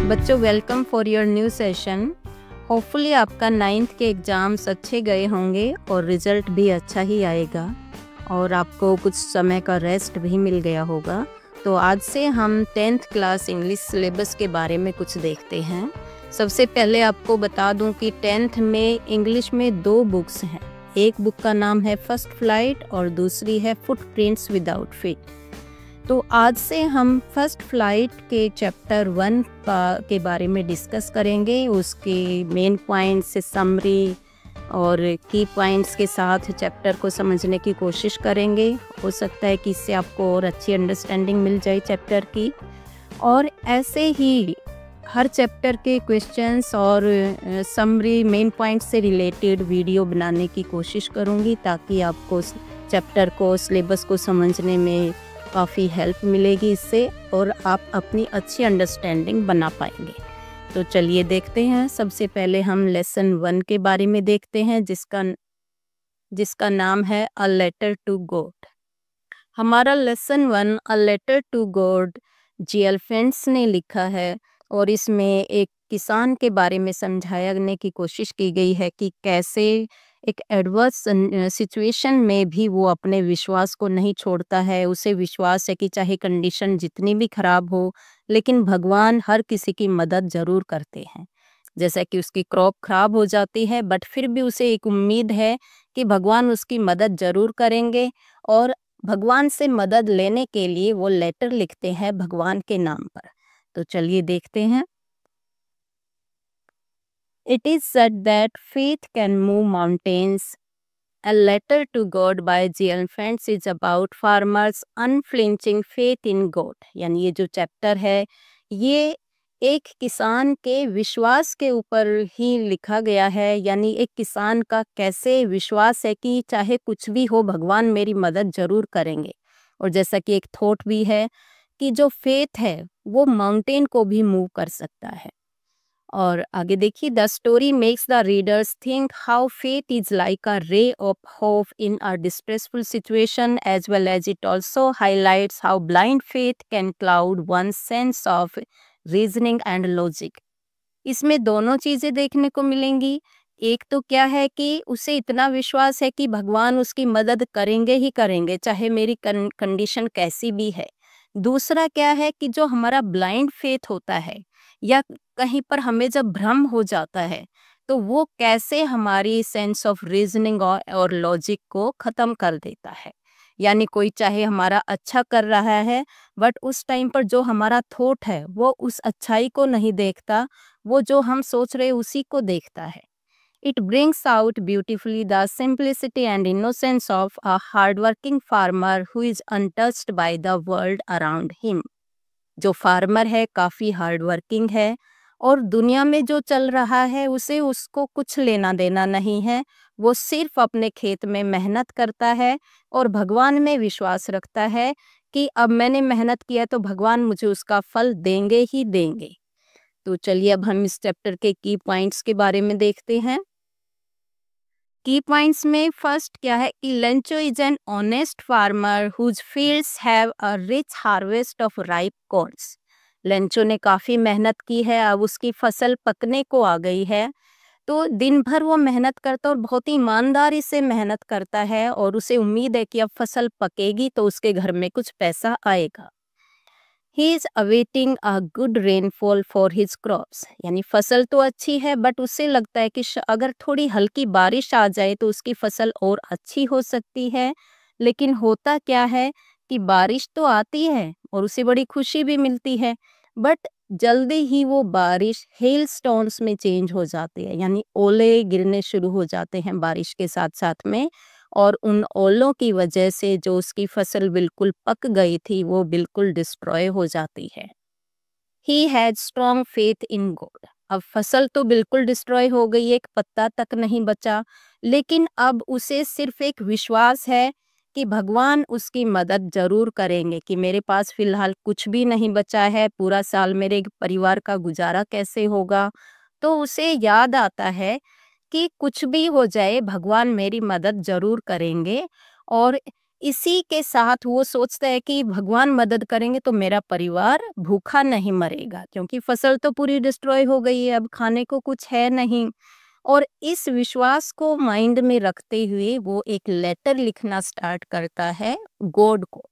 बच्चों welcome for your new session. Hopefully आपका 9th के एग्ज़ाम्स अच्छे गए होंगे और रिज़ल्ट भी अच्छा ही आएगा और आपको कुछ समय का रेस्ट भी मिल गया होगा। तो आज से हम 10th क्लास इंग्लिश सिलेबस के बारे में कुछ देखते हैं। सबसे पहले आपको बता दूं कि 10th में इंग्लिश में 2 बुक्स हैं। एक बुक का नाम है फर्स्ट फ्लाइट और दूसरी है फुटप्रिंट्स विदाउट फीट। तो आज से हम फर्स्ट फ्लाइट के चैप्टर 1 के बारे में डिस्कस करेंगे। उसके मेन पॉइंट्स से समरी और की पॉइंट्स के साथ चैप्टर को समझने की कोशिश करेंगे। हो सकता है कि इससे आपको और अच्छी अंडरस्टैंडिंग मिल जाए चैप्टर की। और ऐसे ही हर चैप्टर के क्वेश्चंस और समरी मेन पॉइंट से रिलेटेड वीडियो बनाने की कोशिश करूँगी ताकि आपको चैप्टर को सिलेबस को समझने में काफ़ी हेल्प मिलेगी इससे और आप अपनी अच्छी अंडरस्टैंडिंग बना पाएंगे। तो चलिए देखते हैं। सबसे पहले हम लेसन 1 के बारे में देखते हैं जिसका नाम है अ लेटर टू गॉड। हमारा lesson 1 a letter to God G L. Fuentes ने लिखा है और इसमें एक किसान के बारे में समझाने की कोशिश की गई है कि कैसे एक एडवर्स सिचुएशन में भी वो अपने विश्वास को नहीं छोड़ता है। उसे विश्वास है कि चाहे कंडीशन जितनी भी खराब हो लेकिन भगवान हर किसी की मदद ज़रूर करते हैं। जैसा कि उसकी क्रॉप खराब हो जाती है बट फिर भी उसे एक उम्मीद है कि भगवान उसकी मदद ज़रूर करेंगे और भगवान से मदद लेने के लिए वो लेटर लिखते हैं भगवान के नाम पर। तो चलिए देखते हैं। It is said that faith can move mountains. A letter to God by G.L. Fencks is about farmers' unflinching faith in God. यानी ये जो चैप्टर है ये एक किसान के विश्वास के ऊपर ही लिखा गया है। यानी एक किसान का कैसे विश्वास है कि चाहे कुछ भी हो भगवान मेरी मदद ज़रूर करेंगे। और जैसा कि एक थॉट भी है कि जो फेथ है वो माउंटेन को भी मूव कर सकता है। और आगे देखिए, the story makes the readers think how faith is like a ray of hope in a distressful situation as well as it also highlights how blind faith can cloud one sense of reasoning and logic. इसमें दोनों चीज़ें देखने को मिलेंगी। एक तो क्या है कि उसे इतना विश्वास है कि भगवान उसकी मदद करेंगे ही करेंगे चाहे मेरी कंडीशन कैसी भी है। दूसरा क्या है कि जो हमारा ब्लाइंड फेथ होता है या कहीं पर हमें जब भ्रम हो जाता है तो वो कैसे हमारी सेंस ऑफ रीजनिंग और लॉजिक को ख़त्म कर देता है। यानी कोई चाहे हमारा अच्छा कर रहा है बट उस टाइम पर जो हमारा थॉट है वो उस अच्छाई को नहीं देखता, वो जो हम सोच रहे उसी को देखता है। It brings out beautifully the simplicity and innocence of a hardworking farmer who is untouched by the world around him. जो फार्मर है काफ़ी हार्डवर्किंग है और दुनिया में जो चल रहा है उसे उसको कुछ लेना देना नहीं है। वो सिर्फ अपने खेत में मेहनत करता है और भगवान में विश्वास रखता है कि अब मैंने मेहनत किया तो भगवान मुझे उसका फल देंगे ही देंगे। तो चलिए अब हम इस चैप्टर के की पॉइंट्स के बारे में देखते हैं। की पॉइंट्स में फर्स्ट क्या है कि Lencho is an honest farmer whose fields have a rich harvest of ripe corns. Lencho ने काफ़ी मेहनत की है, अब उसकी फसल पकने को आ गई है। तो दिन भर वो मेहनत करता और बहुत ही ईमानदारी से मेहनत करता है और उसे उम्मीद है कि अब फसल पकेगी तो उसके घर में कुछ पैसा आएगा। He is awaiting a good rainfall for his crops. यानी फसल तो अच्छी है बट उसे लगता है कि अगर थोड़ी हल्की बारिश आ जाए तो उसकी फसल और अच्छी हो सकती है। लेकिन होता क्या है कि बारिश तो आती है और उसे बड़ी खुशी भी मिलती है बट जल्दी ही वो बारिश हेल स्टोन्स में चेंज हो जाती है। यानी ओले गिरने शुरू हो जाते हैं बारिश के साथ साथ में और उन ओलों की वजह से जो उसकी फसल बिल्कुल पक गई थी वो बिल्कुल डिस्ट्रॉय हो जाती है। He had strong faith in God. अब फसल तो बिल्कुल डिस्ट्रॉय हो गई, एक पत्ता तक नहीं बचा, लेकिन अब उसे सिर्फ एक विश्वास है कि भगवान उसकी मदद ज़रूर करेंगे कि मेरे पास फ़िलहाल कुछ भी नहीं बचा है, पूरा साल मेरे परिवार का गुजारा कैसे होगा। तो उसे याद आता है कि कुछ भी हो जाए भगवान मेरी मदद ज़रूर करेंगे और इसी के साथ वो सोचता है कि भगवान मदद करेंगे तो मेरा परिवार भूखा नहीं मरेगा, क्योंकि फसल तो पूरी डिस्ट्रॉय हो गई है, अब खाने को कुछ है नहीं। और इस विश्वास को माइंड में रखते हुए वो एक लेटर लिखना स्टार्ट करता है गॉड को।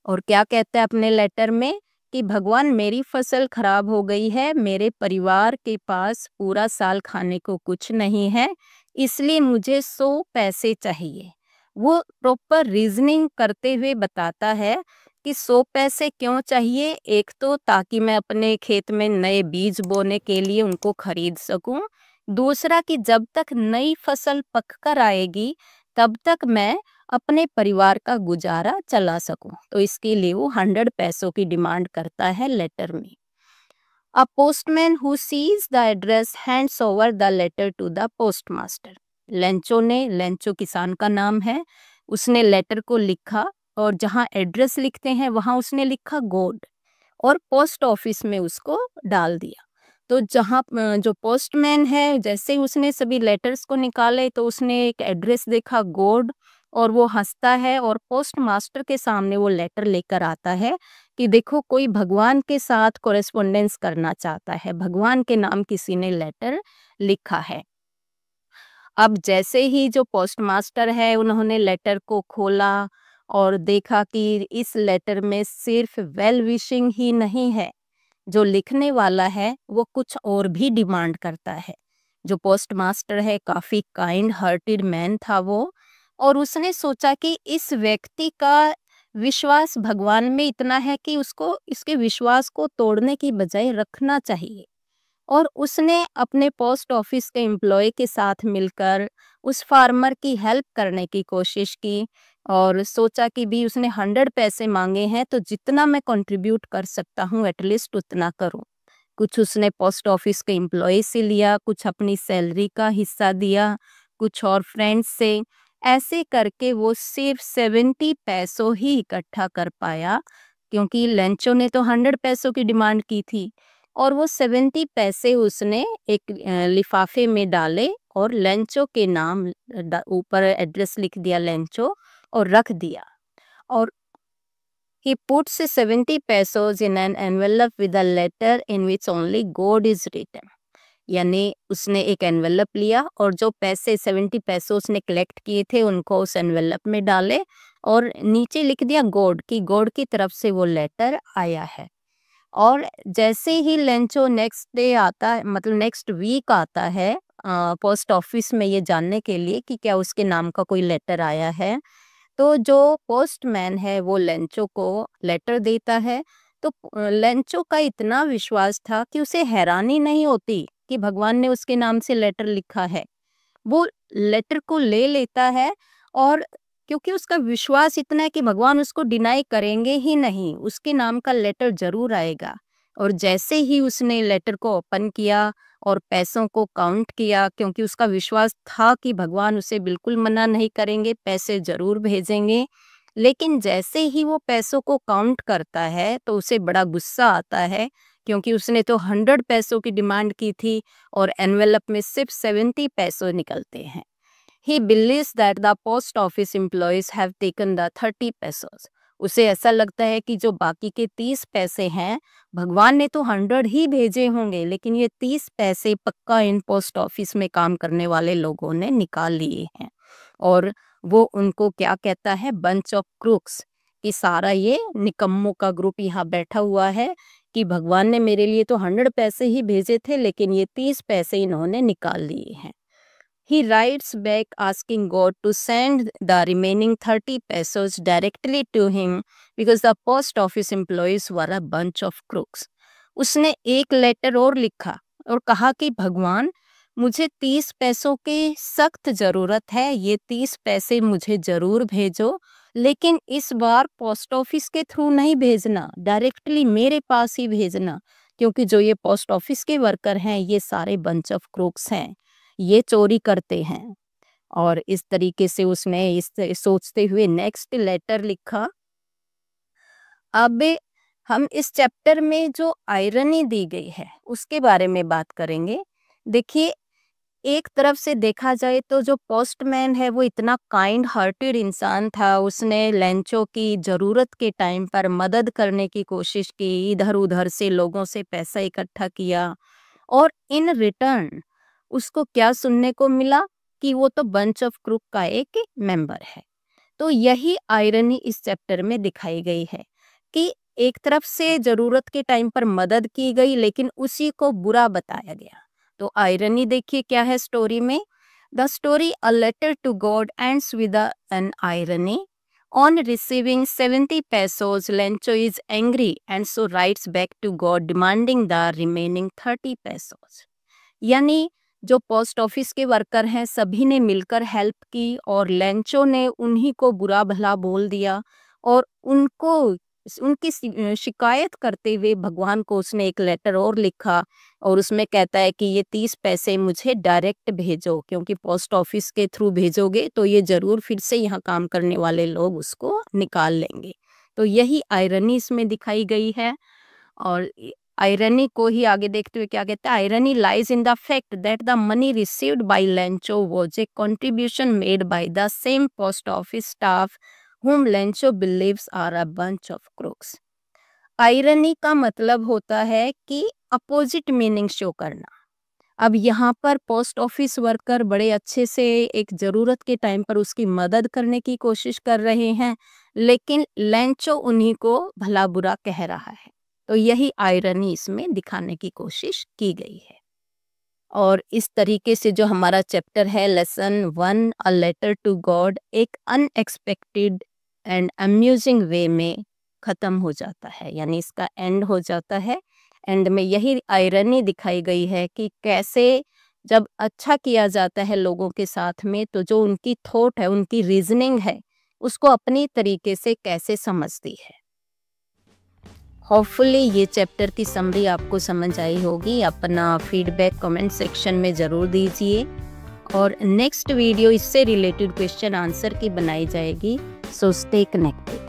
और क्या कहता है अपने लेटर में कि भगवान मेरी फसल खराब हो गई है, मेरे परिवार के पास पूरा साल खाने को कुछ नहीं है, इसलिए मुझे 100 पैसे चाहिए। वो प्रॉपर रीजनिंग करते हुए बताता है कि 100 पैसे क्यों चाहिए। एक तो ताकि मैं अपने खेत में नए बीज बोने के लिए उनको खरीद सकूं, दूसरा कि जब तक नई फसल पककर आएगी तब तक मैं अपने परिवार का गुजारा चला सकूं। तो इसके लिए वो 100 पैसों की डिमांड करता है लेटर में। A postman who sees the address hands over the letter to the postmaster. Lencho किसान का नाम है, उसने लेटर को लिखा और जहाँ एड्रेस लिखते हैं वहाँ उसने लिखा गोड और पोस्ट ऑफिस में उसको डाल दिया। तो जहाँ जो पोस्टमैन है, जैसे ही उसने सभी लेटर्स को निकाले तो उसने एक एड्रेस देखा गोड, और वो हंसता है और पोस्ट मास्टर के सामने वो लेटर लेकर आता है कि देखो कोई भगवान के साथ कोरेस्पोंडेंस करना चाहता है, भगवान के नाम किसी ने लेटर लिखा है। अब जैसे ही जो पोस्ट मास्टर है उन्होंने लेटर को खोला और देखा कि इस लेटर में सिर्फ वेल विशिंग ही नहीं है, जो लिखने वाला है वो कुछ और भी डिमांड करता है। जो पोस्ट मास्टर है काफी काइंड हार्टेड मैन था वो, और उसने सोचा कि इस व्यक्ति का विश्वास भगवान में इतना है कि उसको इसके विश्वास को तोड़ने की बजाय रखना चाहिए। और उसने अपने पोस्ट ऑफिस के एम्प्लॉय के साथ मिलकर उस फार्मर की हेल्प करने की कोशिश की और सोचा कि भी उसने 100 पैसे मांगे हैं तो जितना मैं कंट्रीब्यूट कर सकता हूँ एटलीस्ट उतना करूँ। कुछ उसने पोस्ट ऑफिस के एम्प्लॉय से लिया, कुछ अपनी सैलरी का हिस्सा दिया, कुछ और फ्रेंड्स से। ऐसे करके वो सिर्फ 70 पैसों ही इकट्ठा कर पाया, क्योंकि लेंचो ने तो 100 पैसों की डिमांड की थी। और वो 70 पैसे उसने एक लिफाफे में डाले और लेंचो के नाम ऊपर एड्रेस लिख दिया लेंचो और रख दिया। और he puts 70 pesos in an envelope with a letter in which only God is written। यानी उसने एक एनवेलप लिया और जो पैसे 70 पैसे उसने कलेक्ट किए थे उनको उस एनवेलप में डाले और नीचे लिख दिया गॉड की, गॉड की तरफ से वो लेटर आया है। और जैसे ही लेंचो नेक्स्ट डे आता है, मतलब नेक्स्ट वीक आता है पोस्ट ऑफिस में ये जानने के लिए कि क्या उसके नाम का कोई लेटर आया है, तो जो पोस्टमैन है वो लेंचो को लेटर देता है। तो लेंचो का इतना विश्वास था कि उसे हैरानी नहीं होती कि भगवान ने उसके नाम से लेटर लिखा है। वो लेटर को ले लेता है और क्योंकि उसका विश्वास इतना है कि भगवान उसको डिनाई करेंगे ही नहीं, उसके नाम का लेटर जरूर आएगा। और जैसे ही उसने लेटर को ओपन किया और पैसों को काउंट किया, क्योंकि उसका विश्वास था कि भगवान उसे बिल्कुल मना नहीं करेंगे, पैसे जरूर भेजेंगे। लेकिन जैसे ही वो पैसों को काउंट करता है तो उसे बड़ा गुस्सा आता है, क्योंकि उसने तो 100 पैसों की डिमांड की थी और एनवेलप में सिर्फ 70 पैसों निकलते हैं। He believes that the post office employees have taken the 30 pesos। उसे ऐसा लगता है कि जो बाकी के 30 पैसे हैं, भगवान ने तो 100 ही भेजे होंगे, लेकिन ये 30 पैसे पक्का इन पोस्ट ऑफिस में काम करने वाले लोगों ने निकाल लिए हैं। और वो उनको क्या कहता है, बंच ऑफ क्रूक्स, कि सारा ये निकम्मों का ग्रुप यहाँ बैठा हुआ है कि भगवान ने मेरे लिए तो 100 पैसे ही भेजे थे, लेकिन ये 30 पैसे इन्होंने निकाल लिए हैं। He writes back asking God to send the remaining 30 pesos directly to him because the post office employees were a bunch of crooks। उसने एक लेटर और लिखा और कहा कि भगवान, मुझे 30 पैसों की सख्त ज़रूरत है, ये 30 पैसे मुझे ज़रूर भेजो, लेकिन इस बार पोस्ट ऑफिस के थ्रू नहीं भेजना, डायरेक्टली मेरे पास ही भेजना, क्योंकि जो ये पोस्ट ऑफिस के वर्कर हैं ये सारे बंच ऑफ क्रूक्स हैं, ये चोरी करते हैं। और इस तरीके से उसने इस सोचते हुए नेक्स्ट लेटर लिखा। अब हम इस चैप्टर में जो आयरनी दी गई है उसके बारे में बात करेंगे। देखिए, एक तरफ से देखा जाए तो जो पोस्टमैन है वो इतना काइंड हार्टेड इंसान था, उसने लेंचो की ज़रूरत के टाइम पर मदद करने की कोशिश की, इधर-उधर से लोगों से पैसा इकट्ठा किया और इन रिटर्न उसको क्या सुनने को मिला कि वो तो बंच ऑफ क्रूक का एक मेंबर है। तो यही आयरनी इस चैप्टर में दिखाई गई है कि एक तरफ से ज़रूरत के टाइम पर मदद की गई लेकिन उसी को बुरा बताया गया। तो आयरनी देखिए क्या है स्टोरी में। The story a letter to God ends with an irony. On receiving 70 pesos, Lencho is angry and so writes back to God demanding the remaining 30 pesos. यानी जो पोस्ट ऑफिस के वर्कर हैं सभी ने मिलकर हेल्प की और लेंचो ने उन्हीं को बुरा भला बोल दिया और उनको उनकी शिकायत करते हुए भगवान को उसने एक लेटर और लिखा और उसमें कहता है कि ये 30 पैसे मुझे डायरेक्ट भेजो, क्योंकि पोस्ट ऑफिस के थ्रू भेजोगे तो ये ज़रूर फिर से यहाँ काम करने वाले लोग उसको निकाल लेंगे। तो यही आयरनी इसमें दिखाई गई है। और आयरनी को ही आगे देखते हुए क्या कहते हैं, irony lies in the fact that the money received by Lencho was a contribution made by the same post office staff whom Lencho believes are a bunch of crooks. Irony का मतलब होता है कि अपोजिट मीनिंग शो करना। अब यहाँ पर post office worker बड़े अच्छे से एक ज़रूरत के टाइम पर उसकी मदद करने की कोशिश कर रहे हैं, लेकिन लेंचो उन्हीं को भला बुरा कह रहा है। तो यही आयरनी इसमें दिखाने की कोशिश की गई है। और इस तरीके से जो हमारा चैप्टर है lesson 1 a letter to God एक अनएक्सपेक्टेड एंड अम्यूजिंग वे में ख़त्म हो जाता है, यानी इसका एंड हो जाता है। एंड में यही आयरनी दिखाई गई है कि कैसे जब अच्छा किया जाता है लोगों के साथ में तो जो उनकी थॉट है, उनकी रीजनिंग है, उसको अपनी तरीके से कैसे समझती है। होपफुली ये चैप्टर की समरी आपको समझ आई होगी। अपना फीडबैक कमेंट सेक्शन में ज़रूर दीजिए और नेक्स्ट वीडियो इससे रिलेटेड क्वेश्चन आंसर की बनाई जाएगी। So stay connected.